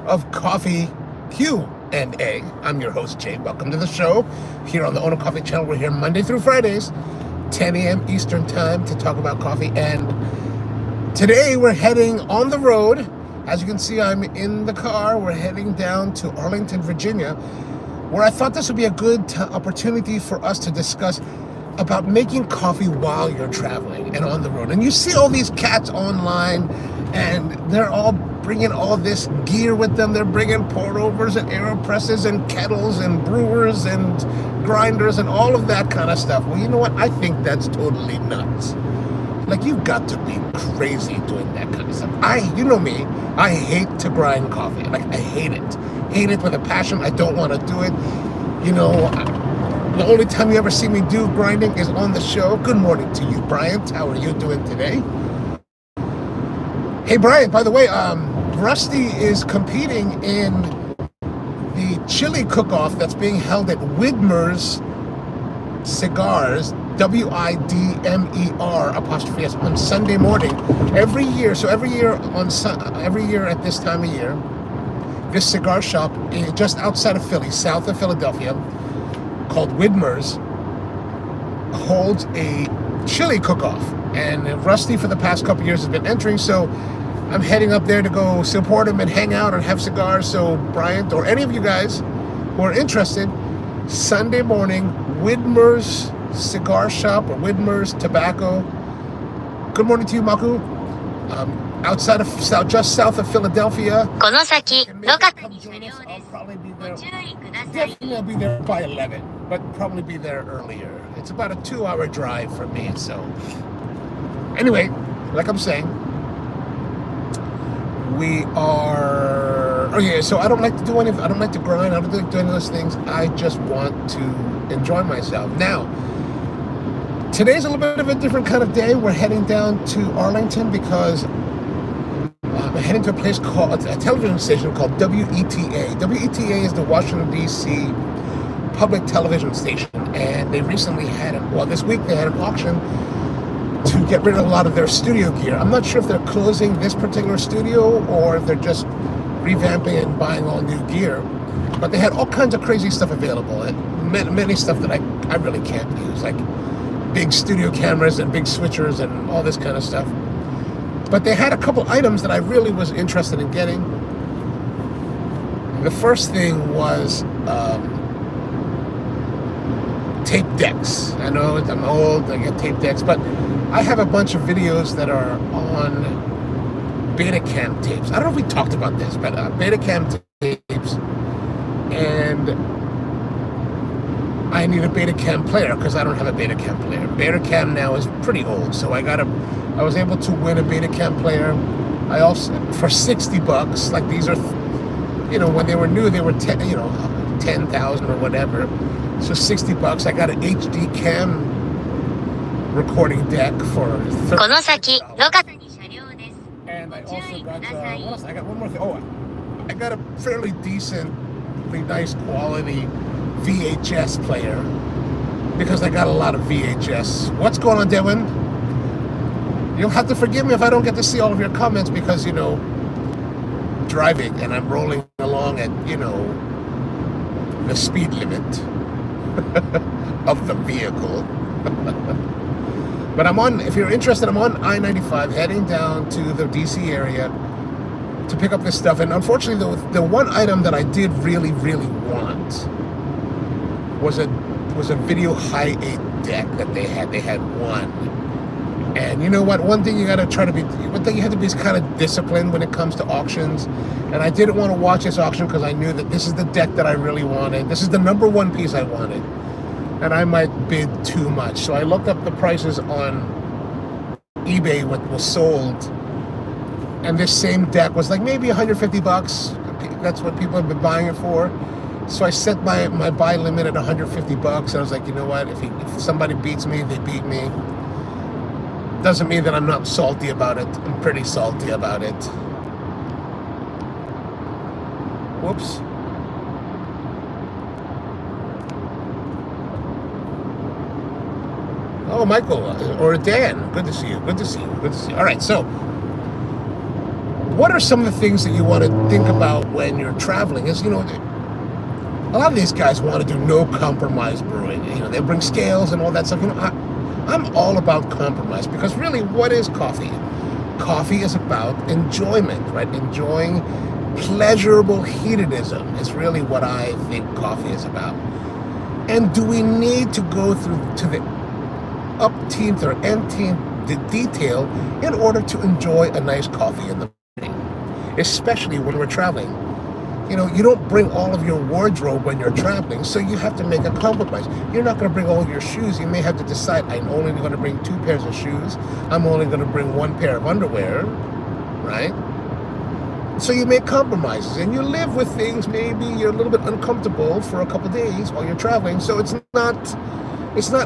of Coffee Q&A. I'm your host, Jay. Welcome to the show here on the Onocoffee channel. We're here Monday through Fridays, 10 a.m. Eastern time to talk about coffee. And today we're heading on the road. As you can see, I'm in the car. We're heading down to Arlington, Virginia, where I thought this would be a good opportunity for us to discuss about making coffee while you're traveling and on the road. And you see all these cats online, and they're all bringing all this gear with them. They're bringing pour-overs and AeroPresses and kettles and brewers and grinders and all of that kind of stuff. Well, you know what? I think that's totally nuts. Like, you've got to be crazy doing that kind of stuff. You know me, I hate to grind coffee. Like, I hate it. Hate it with a passion. I don't want to do it. You know, the only time you ever see me do grinding is on the show. Good morning to you, Bryant. How are you doing today? Hey, Bryant, by the way, Rusty is competing in the chili cook-off that's being held at Widmer's Cigars, WIDMER', on Sunday morning. Every year, so every year at this time of year, this cigar shop just outside of Philly, south of Philadelphia, called Widmer's, holds a chili cook-off, and Rusty for the past couple years has been entering, so I'm heading up there to go support him and hang out and have cigars. So Bryant, or any of you guys who are interested, Sunday morning, Widmer's Cigar Shop or Widmer's Tobacco. Good morning to you, Maku. Outside of just south of Philadelphia. I'll probably be there. Definitely I'll be there by 11, but probably be there earlier. It's about a 2-hour drive for me. So anyway, like I'm saying, we are. Oh yeah. So I don't like to do anything. I don't like to grind. I don't like doing those things. I just want to enjoy myself. Now, today's a little bit of a different kind of day. We're heading down to Arlington because I'm heading to a place called a television station called WETA. WETA is the Washington, D.C. public television station, and they recently had this week they had an auction to get rid of a lot of their studio gear. I'm not sure if they're closing this particular studio or if they're just revamping and buying all new gear, but they had all kinds of crazy stuff available, and many stuff that I really can't use, like big studio cameras and big switchers and all this kind of stuff. But they had a couple items that I really was interested in getting. The first thing was tape decks. I know I'm old, I get tape decks, but I have a bunch of videos that are on Betacam tapes. I don't know if we talked about this, but Betacam tapes, and I need a Betacam player because I don't have a Betacam player. Betacam now is pretty old, so I was able to win a Betacam player. I also, for $60, like these are, when they were new, they were 10,000 or whatever. So $60, I got an HD cam recording deck for $30. And I also got, what else? I got one more thing. Oh, I got a fairly decently nice quality VHS player because I got a lot of VHS. What's going on, Devin? You'll have to forgive me if I don't get to see all of your comments because, driving and I'm rolling along at, the speed limit of the vehicle. But if you're interested, I'm on I-95 heading down to the DC area to pick up this stuff. And unfortunately, the one item that I did really, really want was a video high 8 deck that they had. They had one. And you know what? One thing you have to be is kind of disciplined when it comes to auctions. And I didn't want to watch this auction because I knew that this is the deck that I really wanted. This is the number one piece I wanted. And I might bid too much. So I looked up the prices on eBay, what was sold. And this same deck was like maybe $150. That's what people have been buying it for. So I set my buy limit at $150. And I was like, you know what? If somebody beats me, they beat me. Doesn't mean that I'm not salty about it. I'm pretty salty about it. Whoops. Oh, Michael or Dan. Good to see you. All right, so what are some of the things that you want to think about when you're traveling? Is, a lot of these guys want to do no compromise brewing. They bring scales and all that stuff. I'm all about compromise, because really, what is coffee? Coffee is about enjoyment, right? Enjoying pleasurable hedonism is really what I think coffee is about. And do we need to go through to the upteenth or nteenth the detail in order to enjoy a nice coffee in the morning, especially when we're traveling? You don't bring all of your wardrobe when you're traveling, so you have to make a compromise. You're not going to bring all of your shoes. You may have to decide, I'm only going to bring 2 pairs of shoes. I'm only going to bring 1 pair of underwear, right? So you make compromises, and you live with things. Maybe you're a little bit uncomfortable for a couple of days while you're traveling, so it's not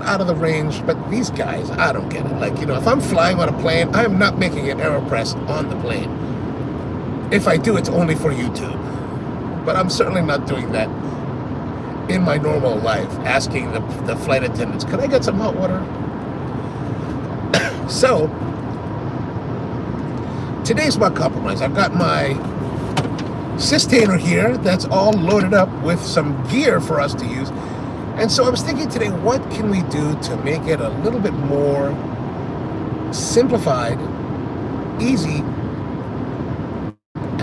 out of the range. But these guys, I don't get it. If I'm flying on a plane, I am not making an AeroPress on the plane. If I do, it's only for YouTube. But I'm certainly not doing that in my normal life, asking the flight attendants, can I get some hot water? So, today's my compromise. I've got my Systainer here that's all loaded up with some gear for us to use. And so I was thinking today, what can we do to make it a little bit more simplified, easy,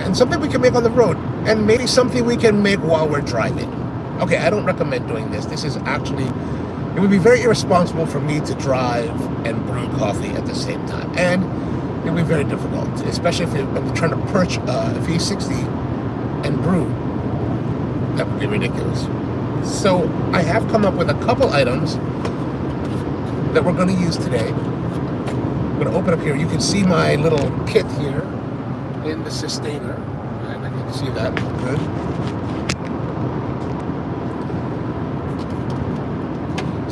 and something we can make on the road, and maybe something we can make while we're driving. Okay, I don't recommend doing this. This is actually, it would be very irresponsible for me to drive and brew coffee at the same time. And it would be very difficult, especially if I'm trying to perch a V60 and brew. That would be ridiculous. So I have come up with a couple items that we're going to use today. I'm going to open up here. You can see my little kit here in the Systainer, and I can see that good.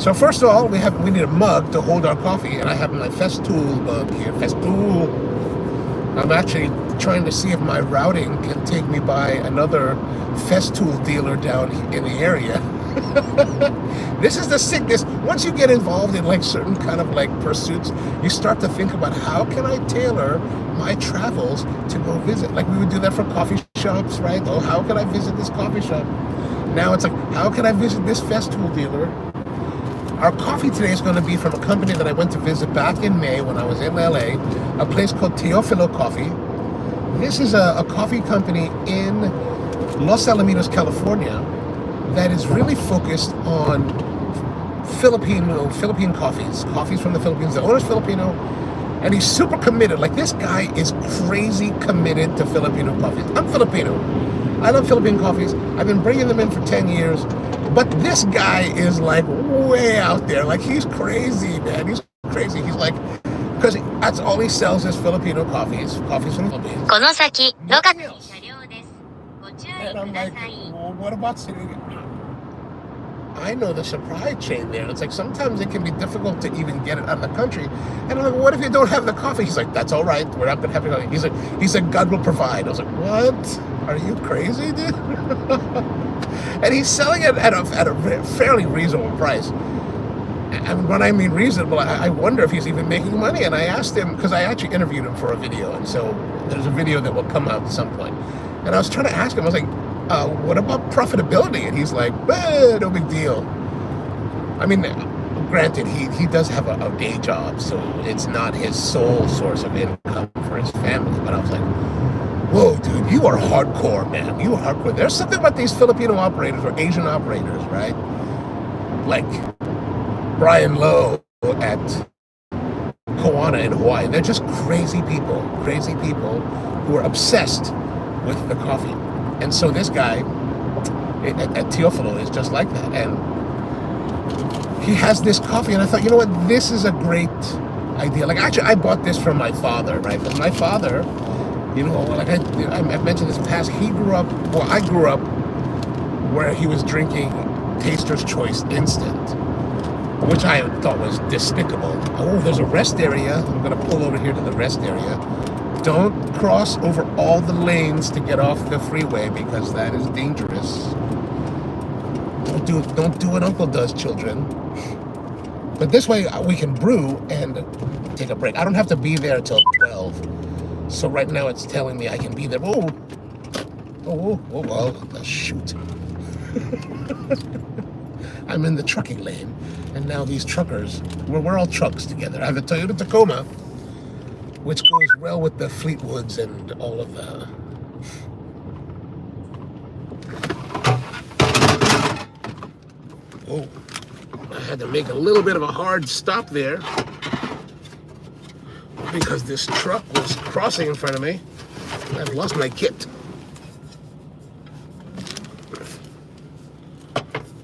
So first of all, we need a mug to hold our coffee, and I have my Festool mug here. Festool. I'm actually trying to see if my routing can take me by another Festool dealer down in the area. This is the sickness. Once you get involved in certain kind of pursuits, you start to think about, how can I tailor my travels to go visit? We would do that for coffee shops, right? Oh, how can I visit this coffee shop? Now it's how can I visit this Festool dealer? Our coffee today is going to be from a company that I went to visit back in May when I was in LA, a place called Teofilo Coffee. This is a coffee company in Los Alamitos, California, that is really focused on Philippine coffees from the Philippines. The owner's Filipino, and he's super committed. This guy is crazy committed to Filipino coffees. I'm Filipino. I love Philippine coffees. I've been bringing them in for 10 years. But this guy is way out there. He's crazy, man. He's crazy. He's because that's all he sells is Filipino coffees from the Philippines. Nothing else. And I'm well, what about sitting? I know the supply chain there. It's sometimes it can be difficult to even get it out of the country. And I'm what if you don't have the coffee? He's that's all right. We're not going to have the coffee. He said, God will provide. I was what? Are you crazy, dude? And he's selling it at a fairly reasonable price. And when I mean reasonable, I wonder if he's even making money. And I asked him, because I actually interviewed him for a video. And so there's a video that will come out at some point. And I was trying to ask him, I was what about profitability? And he's no big deal. I mean, granted, he does have a day job, so it's not his sole source of income for his family. But I was whoa, dude, you are hardcore, man. You are hardcore. There's something about these Filipino operators or Asian operators, right? Brian Lowe at Koana in Hawaii. They're just crazy people who are obsessed with the coffee. And so this guy at Teofilo is just like that. And he has this coffee, and I thought, you know what, this is a great idea. Actually, I bought this from my father, right? Because my father, I've mentioned this in the past, I grew up where he was drinking Taster's Choice Instant, which I thought was despicable. Oh, there's a rest area. I'm going to pull over here to the rest area. Don't cross over all the lanes to get off the freeway, because that is dangerous. Don't do what Uncle does, children. But this way we can brew and take a break. I don't have to be there till 12. So right now it's telling me I can be there. Well, shoot. I'm in the trucking lane, and now these truckers, we're all trucks together. I have a Toyota Tacoma, which goes well with the Fleetwoods and all of the... Oh, I had to make a little bit of a hard stop there because this truck was crossing in front of me. I've lost my kit.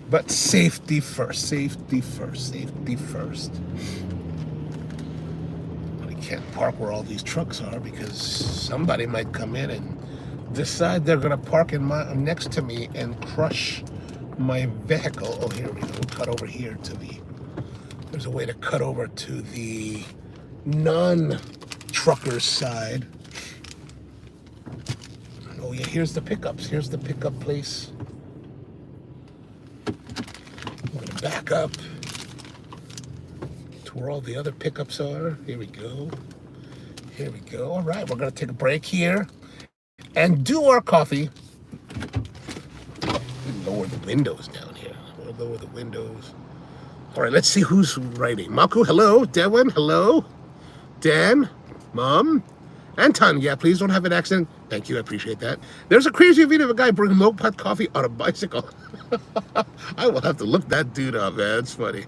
But safety first, safety first, safety first. I can't park where all these trucks are because somebody might come in and decide they're gonna park next to me and crush my vehicle. Oh, here we go. We'll cut over here to there's a way to cut over to the non-trucker's side. Oh yeah, here's the pickups. Here's the pickup place. I'm gonna back up to where all the other pickups are. Here we go. Here we go. All right, we're gonna take a break here and do our coffee. Lower the windows down here. We'll lower the windows. All right, let's see who's writing. Maku, hello. Devin, hello. Dan, Mom. Anton, yeah, please don't have an accident. Thank you, I appreciate that. There's a crazy video of a guy bringing milk pot coffee on a bicycle. I will have to look that dude up, man. It's funny.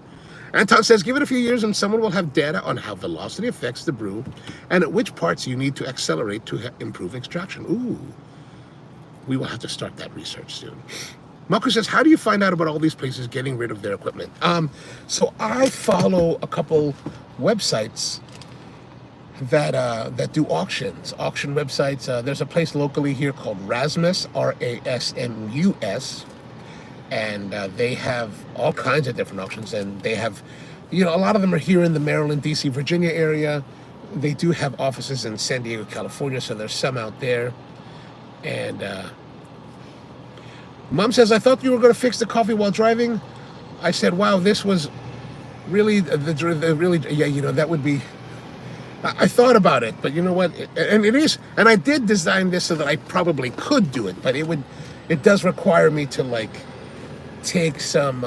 Anton says, give it a few years and someone will have data on how velocity affects the brew and at which parts you need to accelerate to improve extraction. Ooh, we will have to start that research soon. Marco says, how do you find out about all these places getting rid of their equipment? So I follow a couple websites that do auction websites. There's a place locally here called Rasmus, R-A-S-M-U-S, and they have all kinds of different auctions, and they have, a lot of them are here in the Maryland, D.C., Virginia area. They do have offices in San Diego, California, so there's some out there. And Mom says, I thought you were going to fix the coffee while driving. I said, wow, this was really, that would be... I thought about it, but you know what? And I did design this so that I probably could do it, but it does require me to take some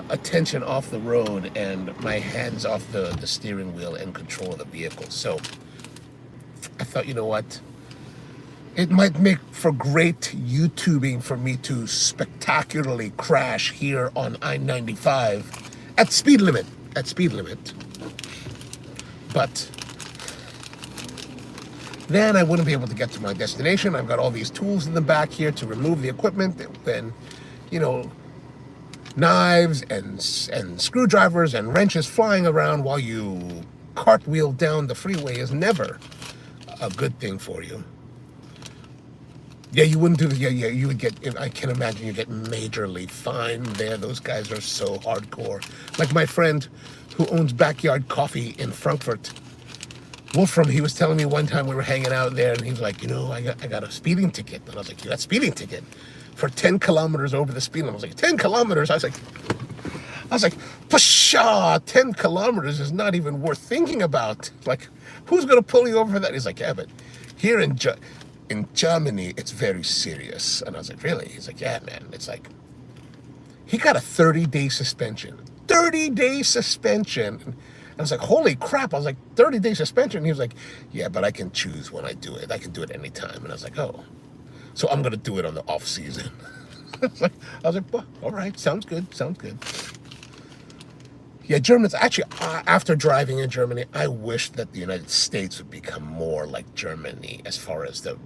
attention off the road and my hands off the steering wheel and control of the vehicle. So I thought, you know what? It might make for great YouTubing for me to spectacularly crash here on I-95 at speed limit. But then I wouldn't be able to get to my destination. I've got all these tools in the back here to remove the equipment. Then, knives and screwdrivers and wrenches flying around while you cartwheel down the freeway is never a good thing for you. Yeah, you wouldn't do the, you would get, I can imagine you get majorly fined there. Those guys are so hardcore. Like my friend who owns Backyard Coffee in Frankfurt, Wolfram, he was telling me one time we were hanging out there and he was like, I got a speeding ticket. And I was like, you got a speeding ticket for 10 kilometers over the speed limit. I was like, 10 kilometers? I was like, pshaw, 10 kilometers is not even worth thinking about. Like, who's going to pull you over for that? He's like, yeah, but here in Germany, it's very serious. And I was like, really? He's like, yeah, man. It's like, he got a 30-day suspension. 30-day suspension. And I was like, holy crap. I was like, 30-day suspension? And he was like, yeah, but I can choose when I do it. I can do it anytime. And I was like, oh, so I'm going to do it on the off season. I was like, well, all right, sounds good. Yeah, Germans, actually, after driving in Germany, I wish that the United States would become more like Germany as far as the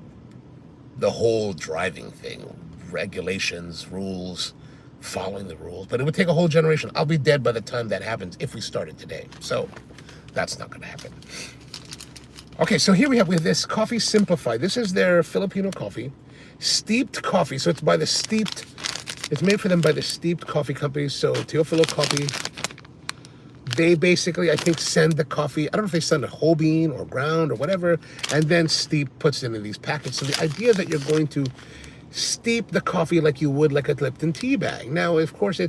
whole driving thing, regulations, rules, following the rules. But it would take a whole generation. I'll be dead by the time that happens if we started today. So that's not going to happen. Okay, so here we have this Coffee Simplified. This is their Filipino coffee. Steeped coffee. So it's it's made for them by the Steeped Coffee Company. So Teofilo Coffee, they basically, I think, send the coffee. I don't know if they send a whole bean or ground or whatever, and then Steep puts it into these packets. So the idea that you're going to steep the coffee like you would like a Lipton tea bag. Now, of course,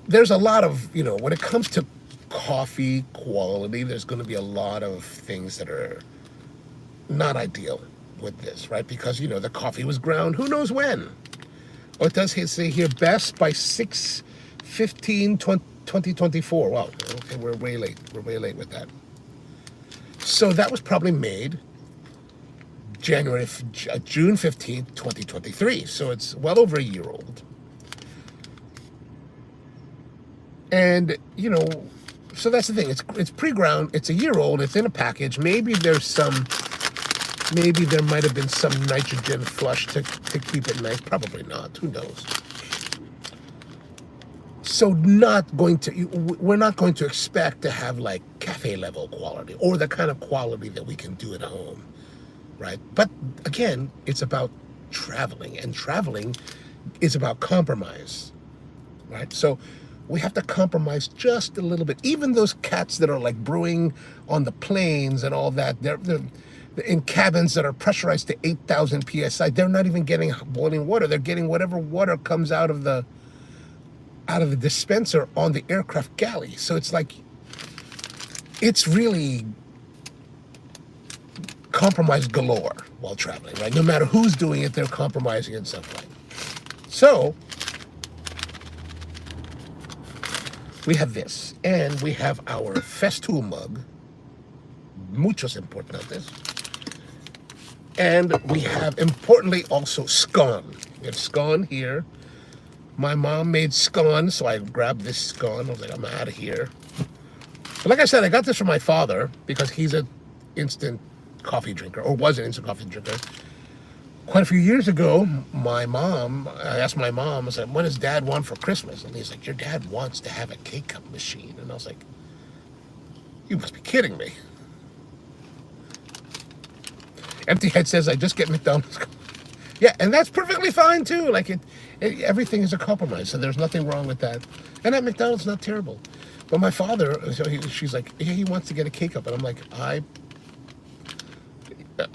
there's a lot of, when it comes to coffee quality, there's going to be a lot of things that are not ideal with this, right? Because, the coffee was ground who knows when. Or it does say here, best by 6/15/2024. Wow, okay, we're way late. We're way late with that. So that was probably made June 15th, 2023. So it's well over a year old. And, so that's the thing. It's pre-ground. It's a year old. It's in a package. Maybe there might have been some nitrogen flush to keep it nice. Probably not. Who knows? So we're not going to expect to have like cafe level quality or the kind of quality that we can do at home, right? But again, it's about traveling, and traveling is about compromise, right? So we have to compromise just a little bit. Even those cats that are like brewing on the plains and all that, they're in cabins that are pressurized to 8,000 psi. They're not even getting boiling water. They're getting whatever water comes out of the dispenser on the aircraft galley. So it's like, it's really compromise galore while traveling, right? No matter who's doing it, they're compromising in some way. So we have this, and we have our Festool mug, muchos importantes, and we have, importantly, also scone. We have scone here. My mom made scone, so I grabbed this scone. I was like, I'm out of here. But like I said, I got this from my father because he's an instant coffee drinker, or was an instant coffee drinker. Quite a few years ago, I asked my mom, I said, what does Dad want for Christmas? And he's like, your dad wants to have a K-Cup machine. And I was like, you must be kidding me. Empty Head says, I just get McDonald's. Yeah, and that's perfectly fine too. Like everything is a compromise, so there's nothing wrong with that. And at McDonald's, not terrible. But my father, she's like, yeah, he wants to get a K-Cup. And I'm like,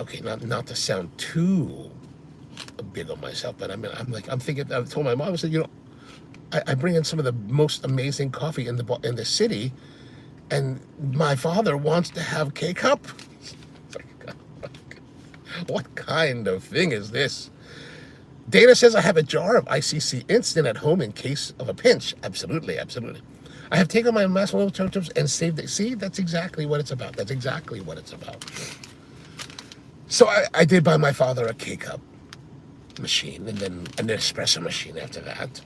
okay, not to sound too big on myself, but I'm thinking, I told my mom, I said, I bring in some of the most amazing coffee in the city, and my father wants to have K-Cup. What kind of thing is this? Dana says, I have a jar of ICC Instant at home in case of a pinch. Absolutely, absolutely. I have taken my mass terms and saved it. See, that's exactly what it's about. That's exactly what it's about. So I did buy my father a K-Cup machine, and then an espresso machine after that.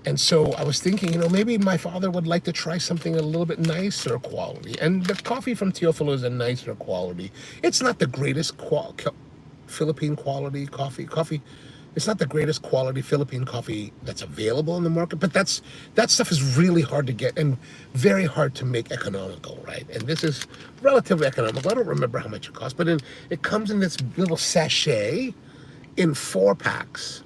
And so I was thinking, maybe my father would like to try something a little bit nicer quality. And the coffee from Teofilo is a nicer quality. It's not the greatest Philippine quality coffee. It's not the greatest quality Philippine coffee that's available in the market, but that stuff is really hard to get and very hard to make economical, right? And this is relatively economical. I don't remember how much it costs, but it comes in this little sachet in 4 packs.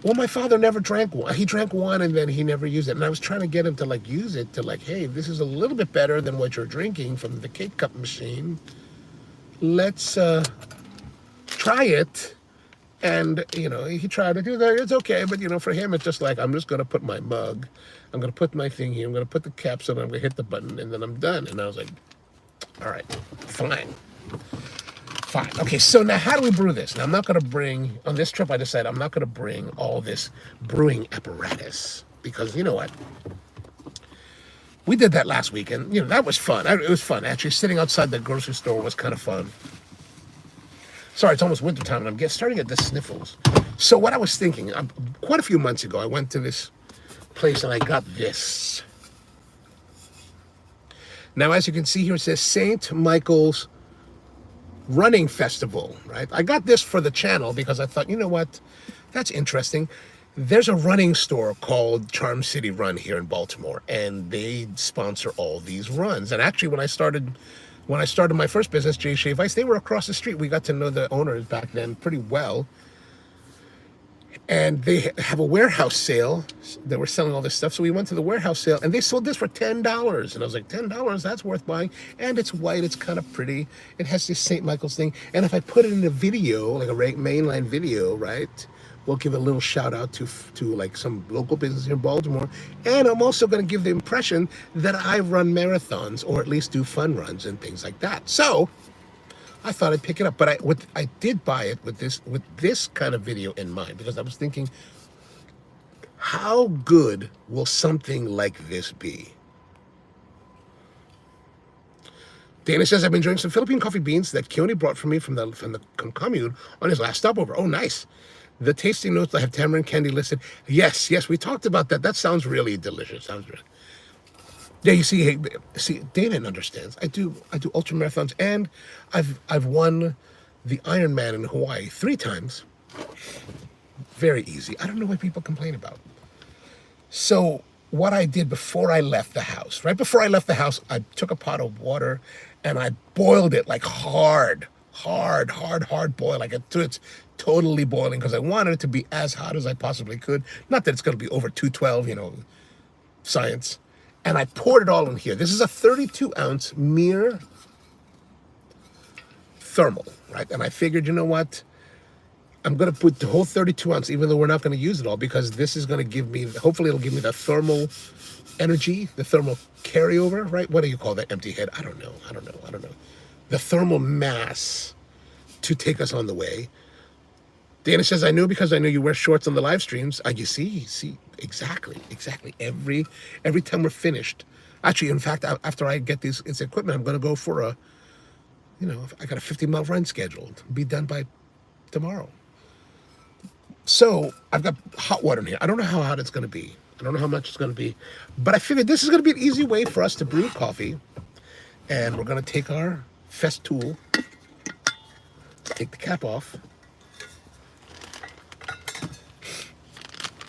Well, my father never drank one. He drank one and then he never used it. And I was trying to get him to use it to hey, this is a little bit better than what you're drinking from the K-Cup machine. Let's try it. And, he tried to do that. It's okay. But, for him, it's just like, I'm just going to put my mug. I'm going to put my thing here. I'm going to put the capsule. I'm going to hit the button and then I'm done. And I was like, all right, fine. Okay, so now how do we brew this? Now I'm not going to bring, on this trip I decided I'm not going to bring all this brewing apparatus because you know what? We did that last week and that was fun. It was fun. Actually, sitting outside the grocery store was kind of fun. Sorry, it's almost wintertime and I'm starting to get the sniffles. So what I was thinking, quite a few months ago, I went to this place and I got this. Now, as you can see here, it says St. Michael's Running Festival, right? I got this for the channel because I thought, you know what? That's interesting. There's a running store called Charm City Run here in Baltimore, and they sponsor all these runs. And actually, when I started my first business, J Shave Ice, they were across the street. We got to know the owners back then pretty well. And they have a warehouse sale. They were selling all this stuff. So we went to the warehouse sale and they sold this for $10. And I was like, $10, that's worth buying. And it's white, it's kind of pretty. It has this St. Michael's thing. And if I put it in a video, like a mainline video, right, We'll give a little shout out to like some local business here in Baltimore. And I'm also going to give the impression that I run marathons, or at least do fun runs and things like that. So I thought I'd pick it up, but I did buy it with this kind of video in mind, because I was thinking, how good will something like this be? Dana says, I've been enjoying some Philippine coffee beans that Keone brought for me from the commune on his last stopover. Oh, nice. The tasting notes, I have tamarind candy listed. Yes, we talked about that. That sounds really delicious. Sounds really. Yeah, you see, Dana understands. I do ultra marathons, and I've won the Ironman in Hawaii 3 times. Very easy. I don't know what people complain about. So what I did before I left the house, right before I left the house, I took a pot of water and I boiled it like hard boil, like it's totally boiling, because I wanted it to be as hot as I possibly could. Not that it's going to be over 212, science. And I poured it all in here. This is a 32-ounce Mir thermal, right? And I figured, you know what? I'm going to put the whole 32 ounce, even though we're not going to use it all, because this is going to give me, hopefully it'll give me the thermal energy, the thermal carryover, right? What do you call that, empty head? I don't know. The thermal mass to take us on the way. Dana says, I knew because I knew you wear shorts on the live streams. You see, exactly. Every time we're finished. Actually, in fact, after I get this equipment, I'm going to go for I got a 50-mile run scheduled. Be done by tomorrow. So I've got hot water in here. I don't know how hot it's going to be. I don't know how much it's going to be. But I figured this is going to be an easy way for us to brew coffee. And we're going to take our Festool, take the cap off.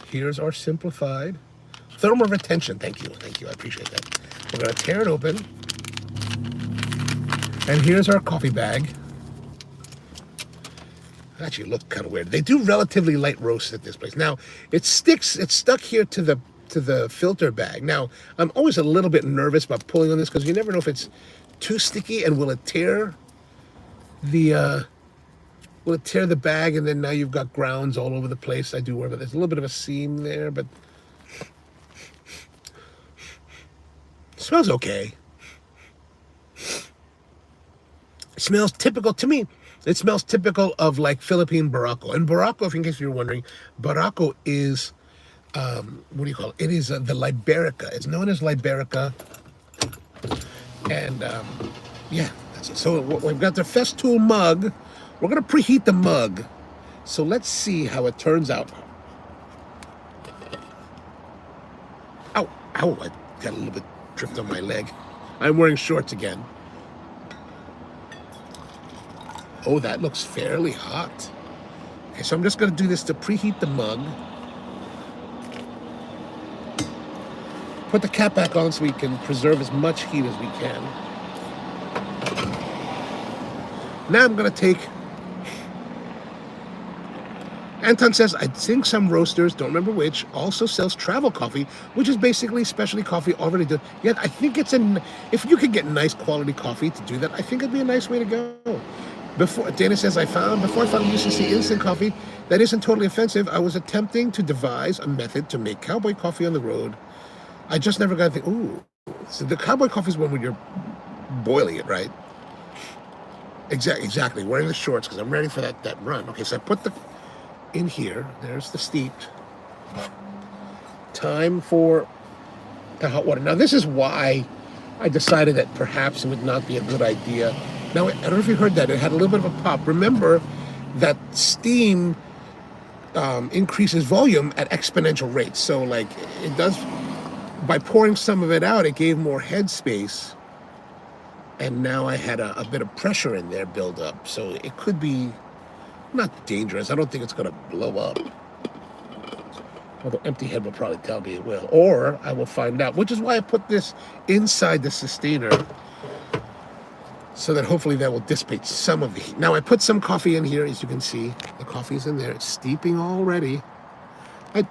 Here's our simplified thermal retention. Thank you. I appreciate that. We're going to tear it open. And here's our coffee bag. Actually, it looked kind of weird. They do relatively light roast at this place. Now, it's stuck here to the filter bag. Now, I'm always a little bit nervous about pulling on this, because you never know if it's too sticky and will it tear the bag, and then now you've got grounds all over the place. I do worry about there's a little bit of a seam there, but it smells okay. It smells typical to me. It smells typical of like Philippine Barako. And Barako, in case you're wondering, Barako is, what do you call it? It is the Liberica. It's known as Liberica. And yeah, that's it. So we've got the Festool mug. We're going to preheat the mug. So let's see how it turns out. Ow, I got a little bit tripped on my leg. I'm wearing shorts again. Oh, that looks fairly hot. Okay, so I'm just going to do this to preheat the mug. Put the cap back on so we can preserve as much heat as we can. Now I'm going to take... Anton says, I think some roasters, don't remember which, also sells travel coffee, which is basically specialty coffee already done. Yet I think if you could get nice quality coffee to do that, I think it'd be a nice way to go. Dana says, before I found UCC instant coffee that isn't totally offensive, I was attempting to devise a method to make cowboy coffee on the road. I just never got to think, ooh. So the cowboy coffee is one when you're boiling it, right? Exactly. Wearing the shorts because I'm ready for that run. Okay, so I put in here. There's the steeped. Time for the hot water. Now, this is why I decided that perhaps it would not be a good idea. Now, I don't know if you heard that. It had a little bit of a pop. Remember that steam increases volume at exponential rates. So, like, it does, by pouring some of it out, it gave more head space. And now I had a bit of pressure in there build up. So it could be not dangerous. I don't think it's going to blow up. Although empty head will probably tell me it will. Or I will find out, which is why I put this inside the sustainer, so that hopefully that will dissipate some of the heat. Now I put some coffee in here, as you can see. The coffee is in there. It's steeping already. I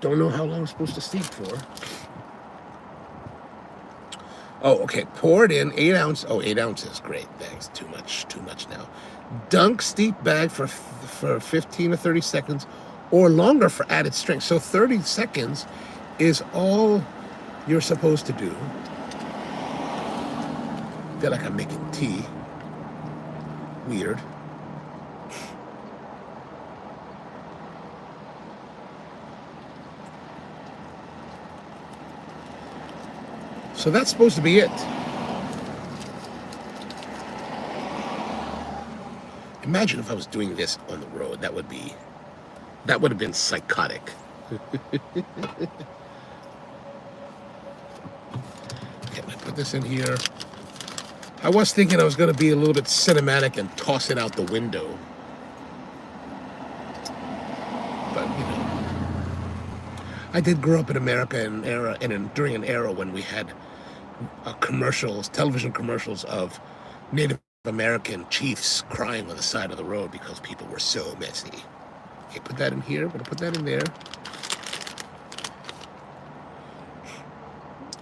don't know how long I'm supposed to steep for. Oh, okay. Pour it in. 8 ounces. Oh, 8 ounces. Great. Thanks. Too much now. Dunk steep bag for 15 or 30 seconds. or longer for added strength. So 30 seconds is all you're supposed to do. I feel like I'm making tea. Weird. So that's supposed to be it. Imagine if I was doing this on the road. That would have been psychotic. Okay, I put this in here. I was thinking I was going to be a little bit cinematic and toss it out the window. But, I did grow up in America during an era when we had television commercials of Native American chiefs crying on the side of the road because people were so messy. Okay, put that in here. I'm going to put that in there.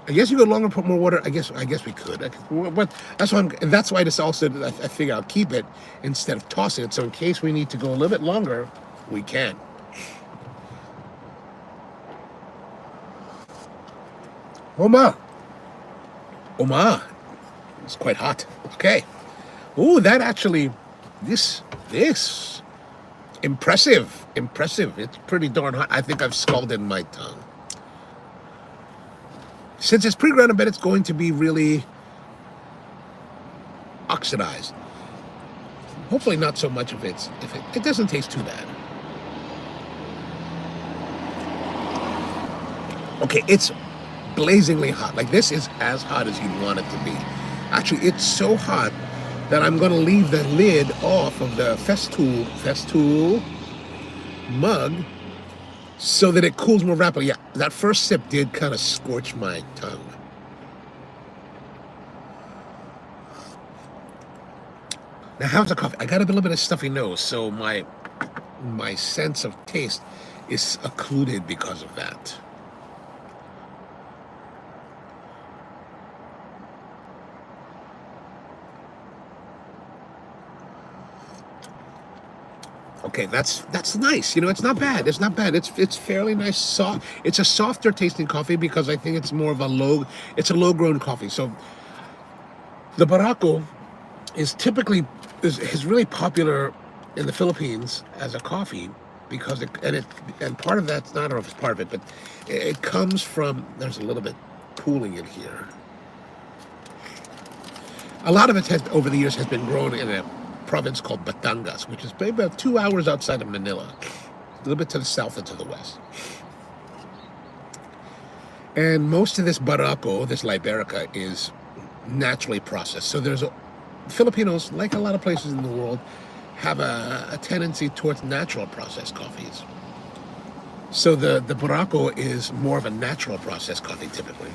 I guess you could longer put more water. I guess we could. But that's why this also. I figure I'll keep it instead of tossing it. So in case we need to go a little bit longer, we can. Oma, it's quite hot. Okay. Ooh, that actually, this impressive. It's pretty darn hot. I think I've scalded my tongue. Since it's pre-ground, I bet it's going to be really oxidized. Hopefully not so much if it doesn't taste too bad. Okay, it's blazingly hot. Like, this is as hot as you'd want it to be. Actually, it's so hot that I'm going to leave the lid off of the Festool mug so that it cools more rapidly. Yeah, that first sip did kind of scorch my tongue. Now, how's the coffee? I got a little bit of stuffy nose, so my sense of taste is occluded because of that. Okay, that's nice. It's not bad. It's not bad. It's fairly nice, soft. It's a softer tasting coffee because I think it's more of a low grown coffee. So the Barako is really popular in the Philippines as a coffee because and part of that's not, I don't know if it's part of it, but it comes from, there's a little bit cooling in here. A lot of it over the years has been grown in a province called Batangas, which is maybe about 2 hours outside of Manila, a little bit to the south and to the west. And most of this Barako, this Liberica, is naturally processed. So Filipinos, like a lot of places in the world, have a tendency towards natural processed coffees. So the Barako is more of a natural processed coffee typically.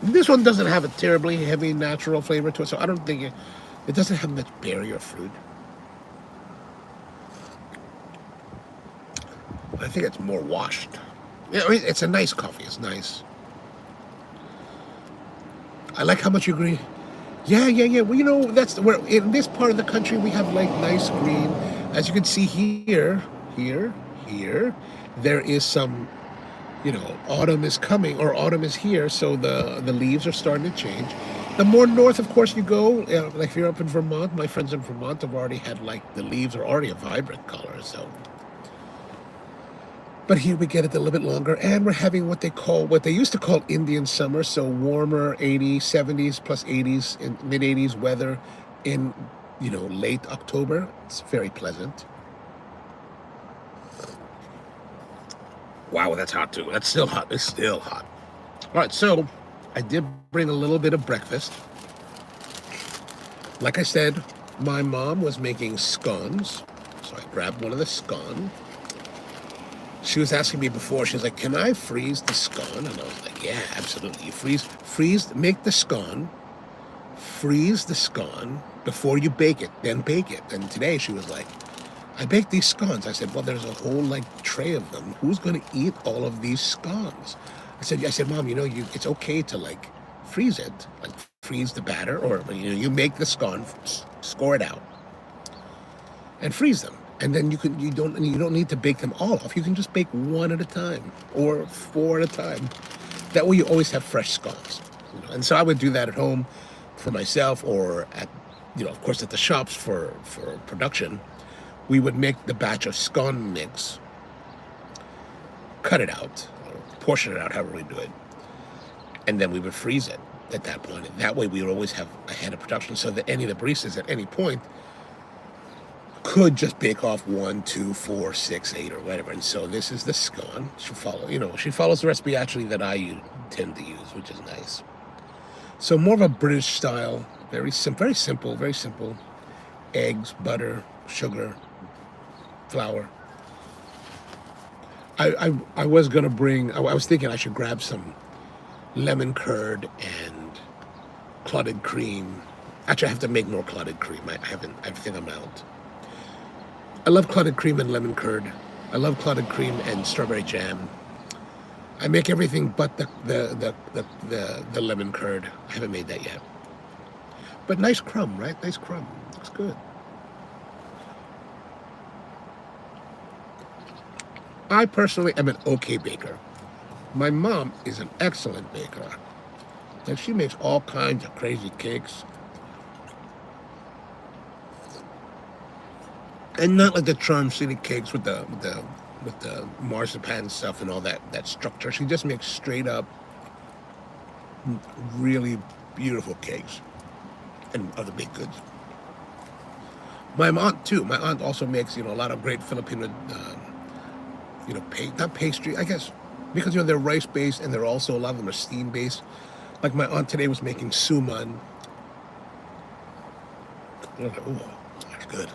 This one doesn't have a terribly heavy natural flavor to it, so I don't think it doesn't have much berry or fruit. I think it's more washed. Yeah, I mean, it's a nice coffee. It's nice. I like how much you agree. Yeah. Well, that's where in this part of the country we have like nice green. As you can see here, there is some, autumn is coming or autumn is here. So the leaves are starting to change. The more north, of course, you go, like if you're up in Vermont, my friends in Vermont have already had the leaves are already a vibrant color. So, but here we get it a little bit longer, and we're having what they used to call Indian summer, so warmer 80s, 70s plus 80s, and mid 80s weather in late October. It's very pleasant. Wow, that's hot too. That's still hot. It's still hot. All right, so I did bring a little bit of breakfast. Like I said, my mom was making scones, so I grabbed one of the scone. She was asking me before, she was like, can I freeze the scone? And I was like, yeah, absolutely. You make the scone, freeze the scone before you bake it, then bake it. And today she was like, I baked these scones. I said, well, there's a whole tray of them. Who's going to eat all of these scones? I said, Mom, it's okay to freeze it, freeze the batter, or you make the scone, score it out, and freeze them. And then you don't need to bake them all off. You can just bake one at a time or four at a time. That way you always have fresh scones. And so I would do that at home for myself, or at, of course, at the shops for production. We would make the batch of scone mix, cut it out, or portion it out, however we do it, and then we would freeze it at that point. And that way we would always have a head of production, so that any of the baristas at any point could just bake off 1, 2, 4, 6, 8, or whatever. And so this is the scone. She follows the recipe actually that I tend to use, which is nice. So more of a British style, very simple. Eggs, butter, sugar, flour. I was gonna bring. I was thinking I should grab some lemon curd and clotted cream. Actually, I have to make more clotted cream. I think I'm out. I love clotted cream and lemon curd. I love clotted cream and strawberry jam. I make everything but the lemon curd. I haven't made that yet. But nice crumb, right? Nice crumb. Looks good. I personally am an okay baker. My mom is an excellent baker. And she makes all kinds of crazy cakes. And not like the Charm City cakes with the marzipan stuff and all that structure. She just makes straight up, really beautiful cakes and other baked goods. My aunt too. My aunt also makes a lot of great Filipino, not pastry, I guess, because they're rice based and they're also, a lot of them are steam based. Like my aunt today was making suman. I was like, oh, that's good.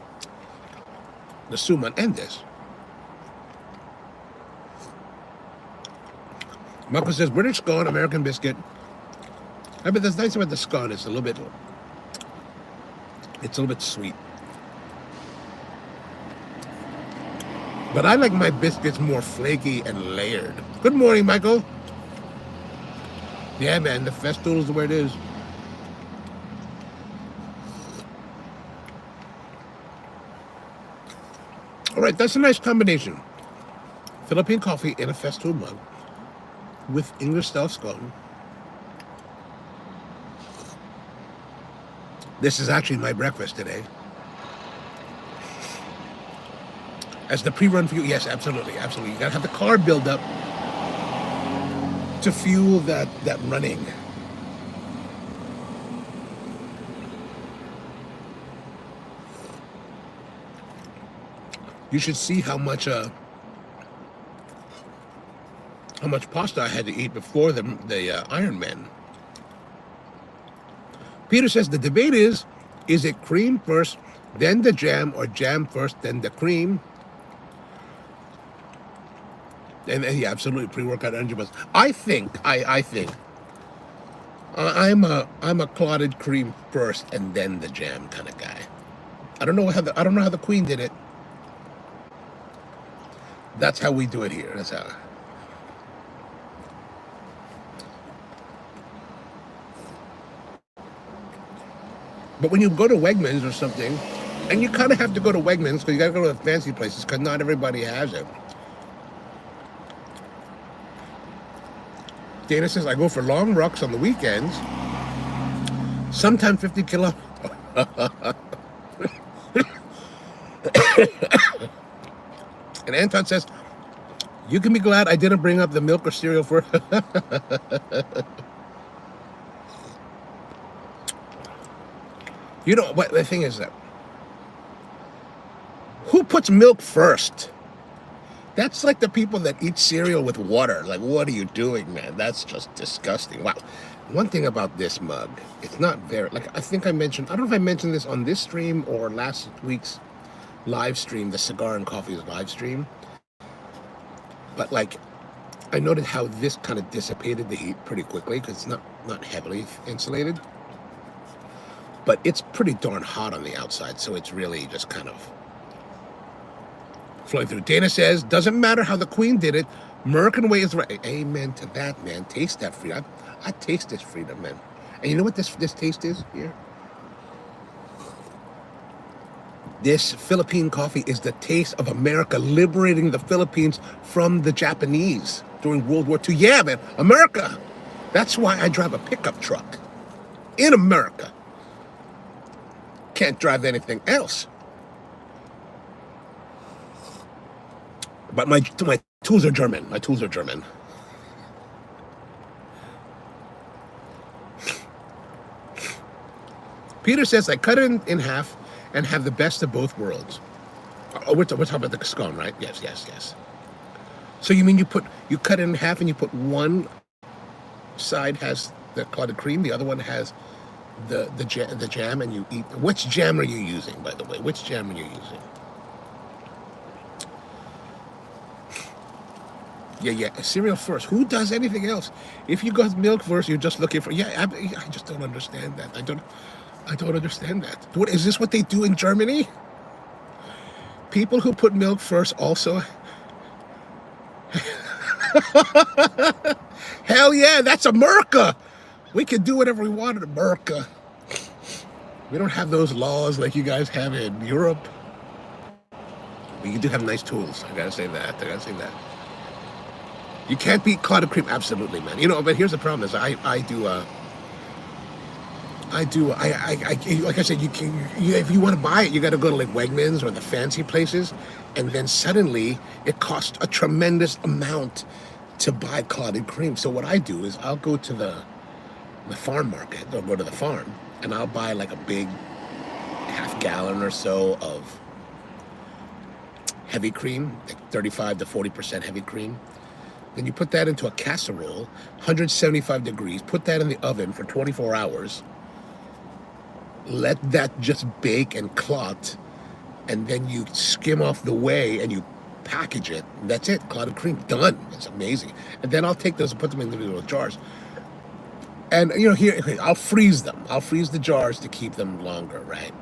The suman and this. Marco says British scone, American biscuit. I bet that's nice about the scone. It's a little bit sweet. But I like my biscuits more flaky and layered. Good morning, Michael. Yeah, man, the festool is where it is. All right, that's a nice combination. Philippine coffee in a festool mug with English-style scone. This is actually my breakfast today. As the pre-run fuel, yes, absolutely. You gotta have the carb build up to fuel that running. You should see how much pasta I had to eat before the Ironman. Peter says the debate is it cream first, then the jam, or jam first, then the cream? And yeah, absolutely, pre-workout energy buzz. I think I'm a clotted cream first and then the jam kind of guy. I don't know how the Queen did it. That's how we do it here. That's how. But when you go to Wegmans or something, and you kind of have to go to Wegmans because you got to go to the fancy places because not everybody has it. Dana says, I go for long rucks on the weekends, sometimes 50 kilo. And Anton says, you can be glad I didn't bring up the milk or cereal for... You know, what the thing is that, who puts milk first? That's like the people that eat cereal with water. Like, what are you doing, man? That's just disgusting. Wow. One thing about this mug, it's not very, like, I think I mentioned, I don't know if I mentioned this on this stream or last week's live stream, the Cigar and Coffee's live stream. But, like, I noted how this kind of dissipated the heat pretty quickly because it's not heavily insulated. But it's pretty darn hot on the outside, so it's really just kind of flowing through. Dana says, doesn't matter how the Queen did it. American way is right. Amen to that, man. Taste that freedom. I taste this freedom, man. And you know what this taste is here? This Philippine coffee is the taste of America liberating the Philippines from the Japanese during World War II. Yeah, man, America. That's why I drive a pickup truck in America. Can't drive anything else. But my tools are German. My tools are German. Peter says, I cut it in half and have the best of both worlds. Oh, we're talking about the scone, right? Yes, yes, yes. So you mean you cut it in half and you put one side has the clotted cream, the other one has the jam, and you eat. Which jam are you using, by the way? Which jam are you using? Yeah, cereal first. Who does anything else? If you got milk first, you're just looking for. Yeah, I just don't understand that. I don't understand that. What is this? What they do in Germany? People who put milk first also. Hell yeah, that's America. We can do whatever we want in America. We don't have those laws like you guys have in Europe. But you do have nice tools. I gotta say that. You can't beat clotted cream, absolutely, man. You know, but here's the problem: is like I said, if you want to buy it, you got to go to like Wegmans or the fancy places, and then suddenly it costs a tremendous amount to buy clotted cream. So what I do is I'll go to the farm market, or go to the farm, and I'll buy like a big half-gallon or so of heavy cream, like 35 to 40% heavy cream. Then you put that into a casserole, 175 degrees, put that in the oven for 24 hours, let that just bake and clot, and then you skim off the whey and you package it. That's it, clotted cream, done. It's amazing. And then I'll take those and put them in individual jars. And you know, here, I'll freeze them. I'll freeze the jars to keep them longer, right?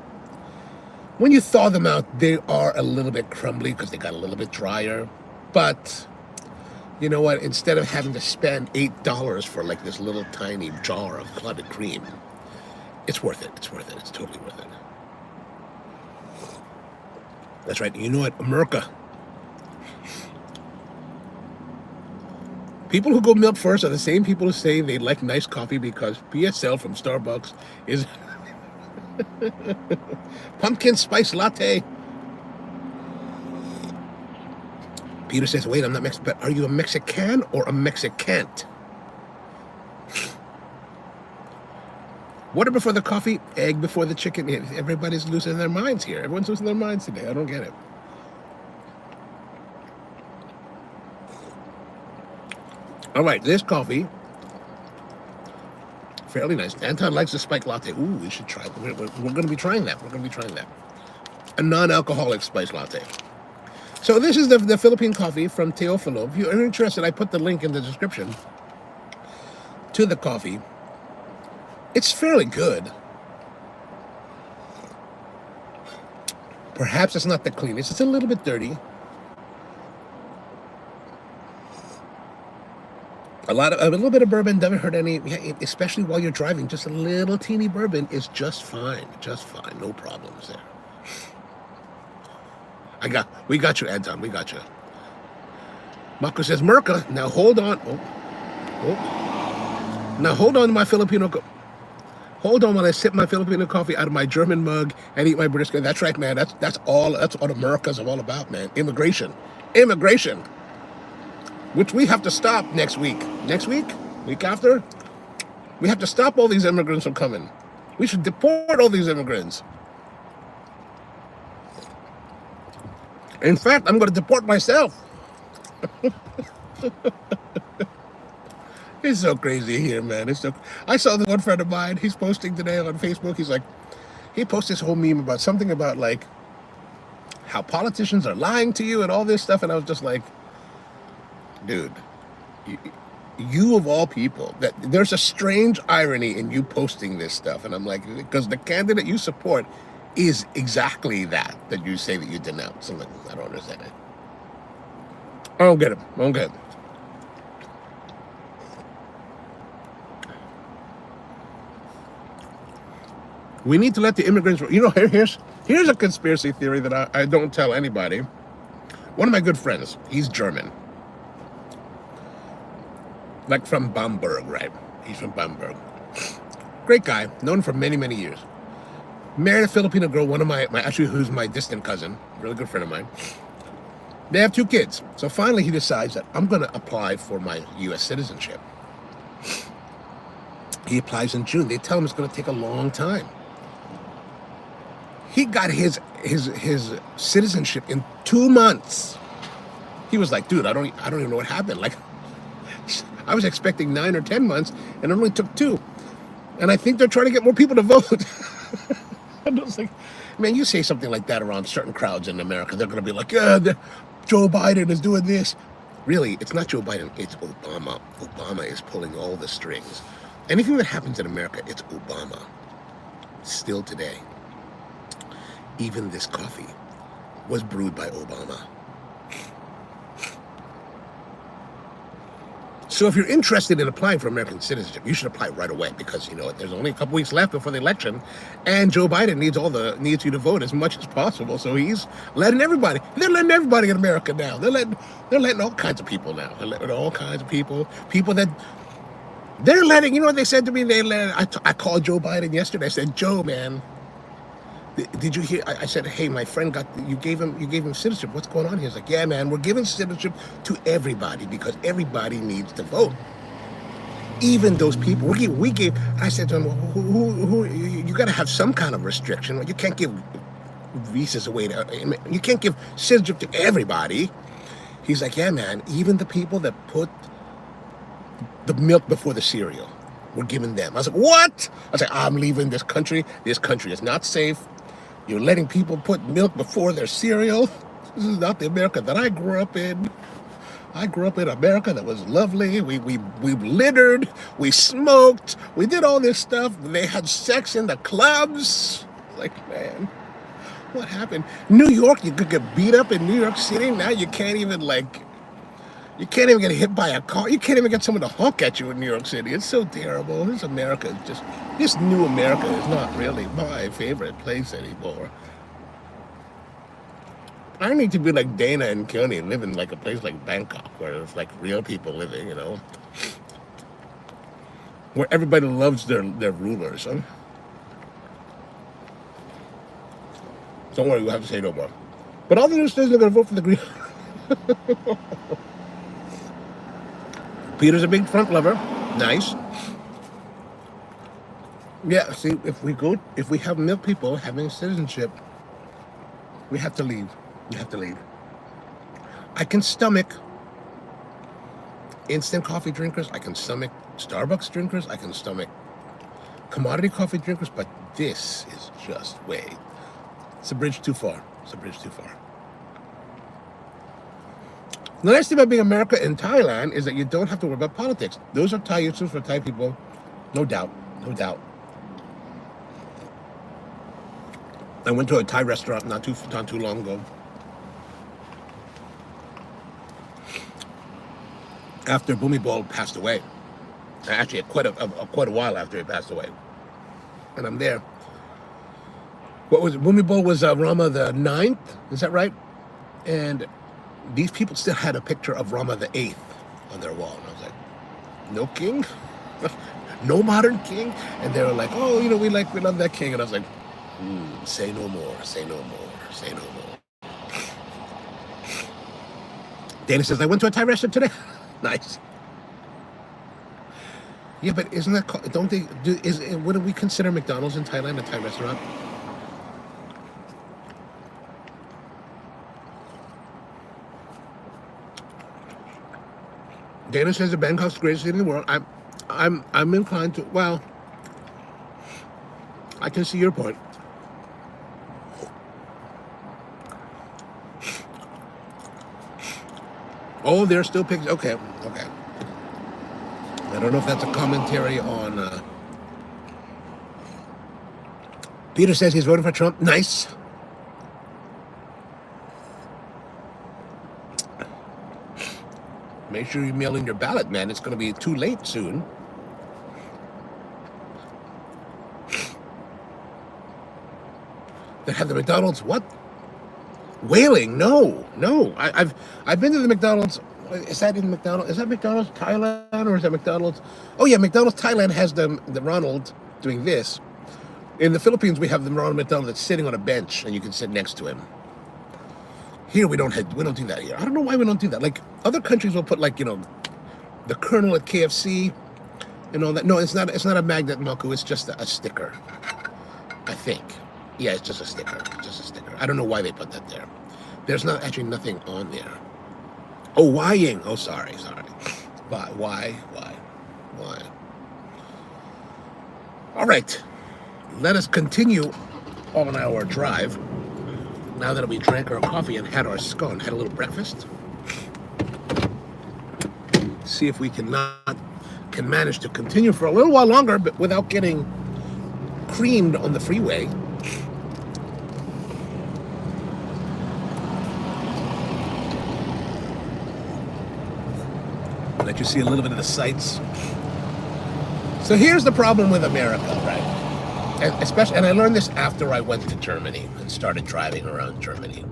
When you thaw them out, they are a little bit crumbly because they got a little bit drier. But you know what? Instead of having to spend $8 for like this little tiny jar of clotted cream, it's worth it. It's worth it. It's totally worth it. That's right. You know what? America. People who go milk first are the same people who say they like nice coffee because PSL from Starbucks is pumpkin spice latte. Peter says, wait, I'm not Mexican, but are you a Mexican or a Mexicant? Water before the coffee, egg before the chicken. Everybody's losing their minds here. Everyone's losing their minds today. I don't get it. All right, this coffee, fairly nice. Anton likes the spiked latte. Ooh, we should try it. We're going to be trying that. A non-alcoholic spiced latte. So this is the Philippine coffee from Teofilo. If you're interested, I put the link in the description to the coffee. It's fairly good. Perhaps it's not the cleanest. It's a little bit dirty. A little bit of bourbon doesn't hurt any, especially while you're driving. Just a little teeny bourbon is just fine. Just fine. No problems there. We got you, Anton. We got you. Marco says, Merca, now hold on. Now hold on to my Filipino. Hold on while I sip my Filipino coffee out of my German mug and eat my British. That's right, man. That's what America's all about, man. Immigration, which we have to stop next week. Week after, we have to stop all these immigrants from coming. We should deport all these immigrants. In fact, I'm going to deport myself. It's so crazy here, man. I saw this one friend of mine. He's posting today on Facebook. He posted this whole meme about something about like how politicians are lying to you and all this stuff. And I was just like, dude, you of all people, that there's a strange irony in you posting this stuff. And I'm like, because the candidate you support is exactly that you say that you denounce. I'm like, I don't understand it. I don't get it. We need to let the immigrants, here's Here's a conspiracy theory that I don't tell anybody. One of my good friends, he's German. Like from Bamberg, right? He's from Bamberg. Great guy, known for many, many years. Married a Filipino girl, one of my actually, who's my distant cousin, really good friend of mine. They have 2 kids. So finally he decides that I'm going to apply for my U.S. citizenship. He applies in June. They tell him it's going to take a long time. He got his citizenship in 2 months. He was like, dude, I don't even know what happened. Like, I was expecting 9 or 10 months, and it only took 2. And I think they're trying to get more people to vote. And I was like, man, you say something like that around certain crowds in America, they're going to be like, yeah, Joe Biden is doing this. Really, it's not Joe Biden, it's Obama. Obama is pulling all the strings. Anything that happens in America, it's Obama. Still today. Even this coffee was brewed by Obama. So if you're interested in applying for American citizenship, you should apply right away because, you know, there's only a couple weeks left before the election, and Joe Biden needs you to vote as much as possible. So he's letting everybody. They're letting everybody in America now. They're letting all kinds of people now. They're letting all kinds of people that they're letting. You know what they said to me? I called Joe Biden yesterday. I said, Joe, man, did you hear? I said, hey, my friend you gave him citizenship. What's going on here? He's like, yeah, man, we're giving citizenship to everybody because everybody needs to vote. Even those people. We gave. I said to him, who you got to have some kind of restriction. You can't give visas away to. You can't give citizenship to everybody. He's like, yeah, man. Even the people that put the milk before the cereal, we're giving them. I was like, what? I was like, I'm leaving this country. This country is not safe. You're letting people put milk before their cereal. This is not the America that I grew up in. I grew up in America that was lovely. We littered. We smoked. We did all this stuff. They had sex in the clubs. Like, man, what happened? New York, you could get beat up in New York City. Now you can't even get hit by a car. You can't even get someone to honk at you in New York City. It's so terrible. This new America is not really my favorite place anymore. I need to be like Dana and Keone, live in like a place like Bangkok, where it's like real people living, you know, where everybody loves their rulers. Huh? Don't worry, we'll have to say no more. But all the new states are going to vote for the Green. Peter's a big Trump lover. Nice. Yeah, see, if we have milk people having citizenship, we have to leave. We have to leave. I can stomach instant coffee drinkers. I can stomach Starbucks drinkers. I can stomach commodity coffee drinkers, but this is just it's a bridge too far. It's a bridge too far. The nice thing about being America in Thailand is that you don't have to worry about politics. Those are Thai issues for Thai people, no doubt, no doubt. I went to a Thai restaurant not too long ago. After Bhumibol passed away, actually quite a while after he passed away, and I'm there. What was it? Bhumibol was Rama the 9th, is that right? And these people still had a picture of Rama the 8th on their wall. And I was like, no king? No modern king? And they were like, oh, you know, we love that king. And I was like, say no more, say no more, say no more. Dana says, I went to a Thai restaurant today. Nice. Yeah, but isn't that, what do we consider McDonald's in Thailand a Thai restaurant? Dana says that Bangkok's the greatest city in the world. I'm inclined to. Well, I can see your point. Oh, there's still pigs. Okay. I don't know if that's a commentary on. Peter says he's voting for Trump. Nice. Make sure you mail in your ballot, man. It's going to be too late soon. that have the McDonald's what? Whaling? No. I've been to the McDonald's. Is that in McDonald's? Is that McDonald's Thailand or is that McDonald's? Oh yeah, McDonald's Thailand has the Ronald doing this. In the Philippines, we have the Ronald McDonald that's sitting on a bench and you can sit next to him. Here we don't do that here. I don't know why we don't do that. Like other countries will put like, you know, the Colonel at KFC and all that. No, it's not a magnet, Malku. It's just a sticker. I think. Yeah, it's just a sticker. I don't know why they put that there. There's not actually nothing on there. Oh, Ying. Oh, sorry. Why? All right. Let us continue on our drive. Now that we drank our coffee and had our scone, had a little breakfast. See if we can manage to continue for a little while longer, but without getting creamed on the freeway. Let you see a little bit of the sights. So here's the problem with America, right? And I learned this after I went to Germany and started driving around Germany.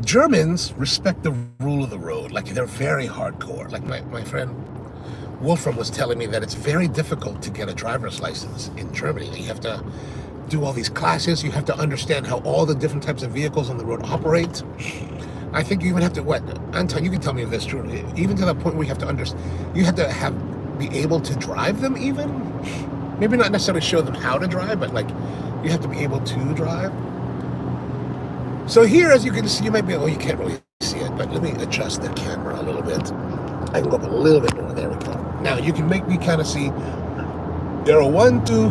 Germans respect the rule of the road. Like, they're very hardcore. Like my friend Wolfram was telling me that it's very difficult to get a driver's license in Germany. You have to do all these classes. You have to understand how all the different types of vehicles on the road operate. I think you even have to, Anton, you can tell me if this is true, even to the point where you have to understand, you have to be able to drive them even? Maybe not necessarily show them how to drive, but like, you have to be able to drive. So here, as you can see, you might be, you can't really see it, but let me adjust the camera a little bit. I can go up a little bit more, there we go. Now, you can make me kind of see, there are 1, 2,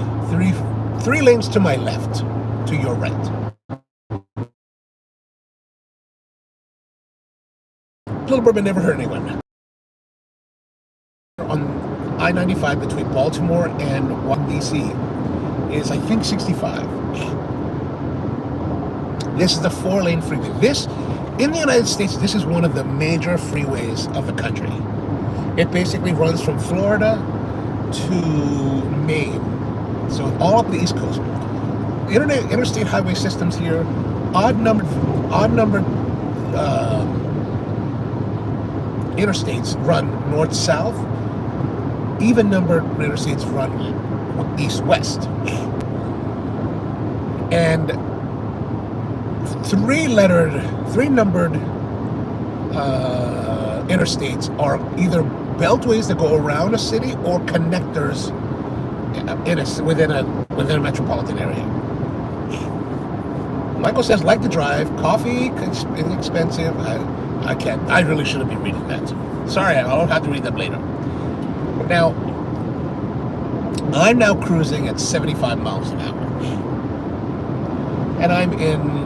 3 lanes to my left, to your right. Little bourbon never hurt anyone. On I-95 between Baltimore and Washington, D.C. is, I think, 65. This is the 4-lane freeway. In the United States, this is one of the major freeways of the country. It basically runs from Florida to Maine. So all up the East Coast. Interstate highway systems here, odd numbered interstates run north-south. Even-numbered interstates run east-west. And three-numbered interstates are either beltways that go around a city or connectors within a metropolitan area. Michael says, like to drive, coffee is expensive. I can't. I really shouldn't be reading that. Sorry, I'll have to read them later. Now, I'm now cruising at 75 miles an hour. And I'm in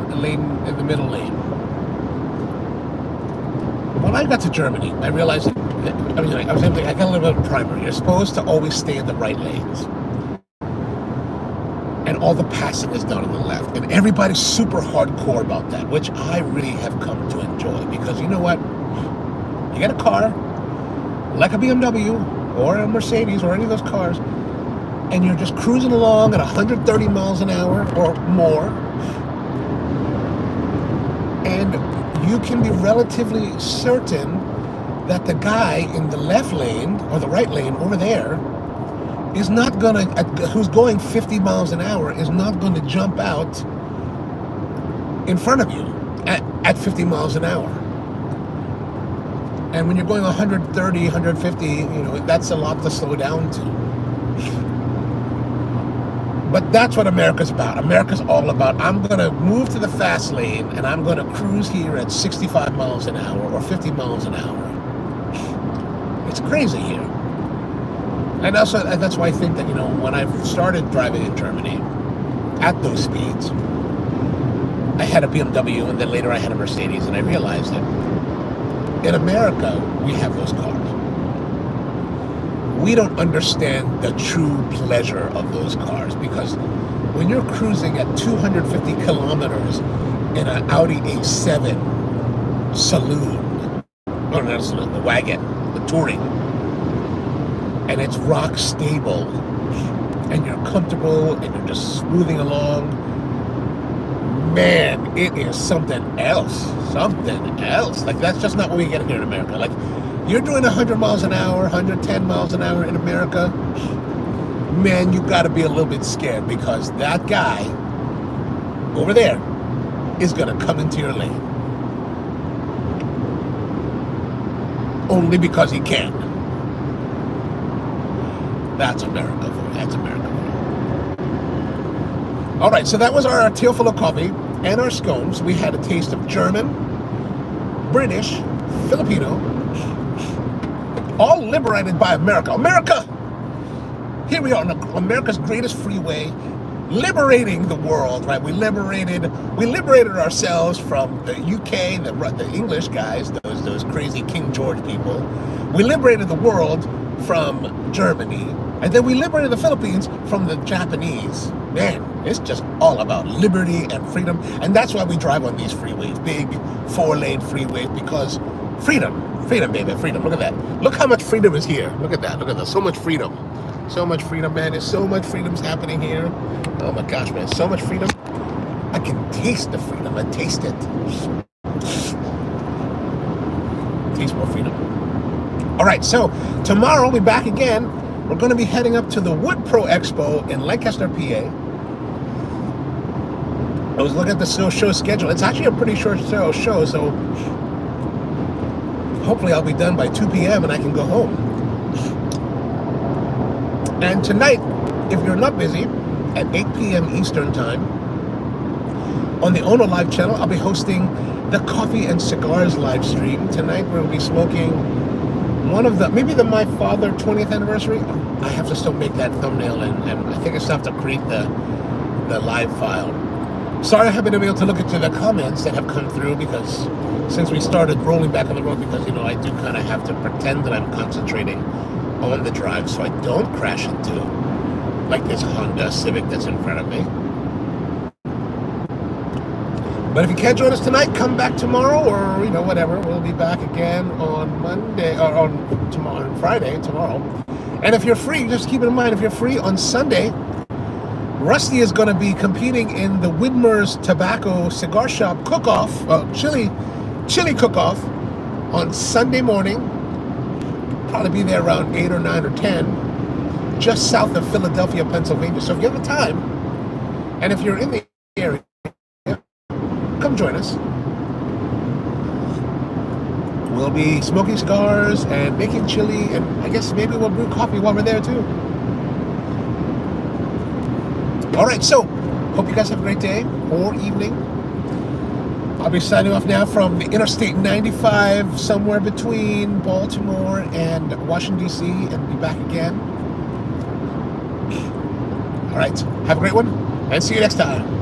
the middle lane. When I got to Germany, I realized I got a little bit of primer. You're supposed to always stay in the right lanes. And all the passing is done on the left. And everybody's super hardcore about that, which I really have come to enjoy. Because you know what? You get a car, like a BMW, or a Mercedes, or any of those cars, and you're just cruising along at 130 miles an hour or more, and you can be relatively certain that the guy in the left lane, or the right lane over there, is not gonna, who's going 50 miles an hour, is not going to jump out in front of you at 50 miles an hour. And when you're going 130, 150, that's a lot to slow down to. But that's what America's about. America's all about, I'm going to move to the fast lane and I'm going to cruise here at 65 miles an hour or 50 miles an hour. It's crazy here. And also, that's why I think that, when I started driving in Germany at those speeds, I had a BMW and then later I had a Mercedes, and I realized that in America, we have those cars. We don't understand the true pleasure of those cars, because when you're cruising at 250 kilometers in an Audi A7 saloon, or not a saloon, the wagon, the touring, and it's rock stable, and you're comfortable and you're just smoothing along, man, it is something else. Like, that's just not what we get here in America. Like, you're doing 100 miles an hour, 110 miles an hour in America, man, you got to be a little bit scared, because that guy over there is going to come into your lane. Only because he can. That's America for you. That's America for you. All right, so that was our teal full of coffee and our scones. We had a taste of German, British, Filipino, all liberated by America. America! Here we are on America's greatest freeway, liberating the world, right? We liberated ourselves from the UK, the English guys, those crazy King George people. We liberated the world from Germany, and then we liberated the Philippines from the Japanese. Man, it's just all about liberty and freedom, and that's why we drive on these freeways, big 4-lane freeways, because freedom, baby, freedom. Look at that. Look how much freedom is here. Look at that. So much freedom. So much freedom, man. There's so much freedom's happening here. Oh my gosh, man. So much freedom. I can taste the freedom. I taste it. Taste more freedom. All right, so tomorrow we'll be back again. We're going to be heading up to the Wood Pro Expo in Lancaster, PA. I was looking at the show schedule. It's actually a pretty short show, so hopefully I'll be done by 2 p.m. and I can go home. And tonight, if you're not busy, at 8 p.m. Eastern Time, on the Ono Live channel, I'll be hosting the Coffee and Cigars live stream. Tonight, we'll be smoking maybe the My Father 20th anniversary. I have to still make that thumbnail, and I think I still have to create the live file. Sorry I haven't been able to look into the comments that have come through, because since we started rolling back on the road, because, I do kind of have to pretend that I'm concentrating on the drive so I don't crash into like this Honda Civic that's in front of me. But if you can't join us tonight, come back tomorrow, or whatever. We'll be back again on Monday, or on Friday, tomorrow. And if you're free, just keep it in mind, if you're free on Sunday, Rusty is going to be competing in the Widmer's Tobacco Cigar Shop cook-off, chili cook-off on Sunday morning. Probably be there around 8 or 9 or 10, just south of Philadelphia, Pennsylvania. So if you have the time, and if you're in the area, come join us. We'll be smoking cigars and making chili, and I guess maybe we'll brew coffee while we're there too. All right, so hope you guys have a great day or evening. I'll be signing off now from the Interstate 95, somewhere between Baltimore and Washington, D.C., and be back again. All right, have a great one, and see you next time.